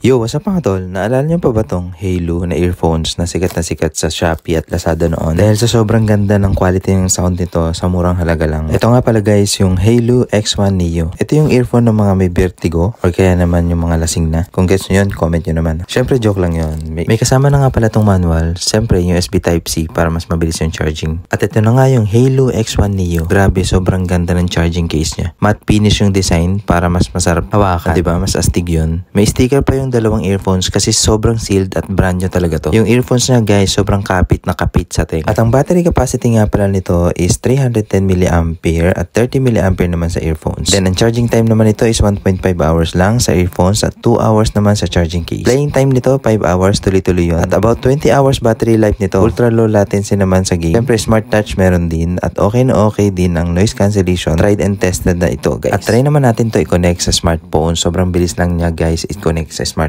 Yo, what's up mga tol? Naalala niyo pa ba tong Halo na earphones na sikat sa Shopee at Lazada noon? Dahil sa sobrang ganda ng quality ng sound nito sa murang halaga lang. Ito nga pala guys, yung Halo X1 Neo. Ito yung earphone ng mga may vertigo or kaya naman yung mga lasing na. Kung gets nyo yun, comment nyo naman. Syempre joke lang yun. May kasama na nga pala tong manual. Syempre USB Type-C para mas mabilis yung charging. At ito na nga yung Halo X1 Neo. Grabe, sobrang ganda ng charging case niya. Matte finish yung design para mas masarap hawakan. Diba? Mas astig yun. May sticker pa yung dalawang earphones kasi sobrang sealed at brand new talaga to. Yung earphones niya guys, sobrang kapit na kapit sa tenga. At ang battery capacity nga pala nito is 310 mAh at 30 mAh naman sa earphones. Then ang charging time naman nito is 1.5 hours lang sa earphones at 2 hours naman sa charging case. Playing time nito 5 hours, tuloy-tuloy yun. At about 20 hours battery life nito. Ultra low latency naman sa game. Siyempre smart touch meron din at okay na okay din ang noise cancellation. Tried and tested na ito guys. At try naman natin to i-connect sa smartphone. Sobrang bilis lang niya guys i-connect sa smartphone.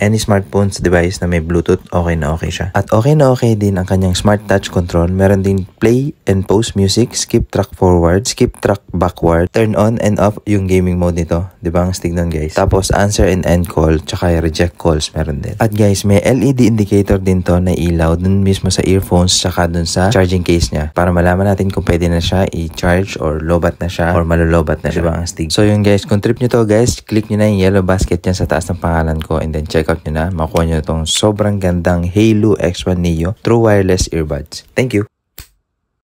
Any smartphones device na may Bluetooth, okay na okay siya. At okay na okay din ang kanyang smart touch control. Meron din play and pause music, skip track forward, skip track backward, turn on and off yung gaming mode nito. Diba ang stig nun guys? Tapos answer and end call, tsaka reject calls meron din. At guys, may LED indicator din to na ilaw dun mismo sa earphones tsaka dun sa charging case niya. Para malaman natin kung pwede na siya i-charge or lobat na siya or malolobat na siya. Diba ang stig? So yun guys, kung trip nyo to guys, click nyo na yung yellow basket yan sa taas ng pangalan ko and then check out nyo na. Makuha nyo itong sobrang gandang Halo X1 Neo True Wireless Earbuds. Thank you!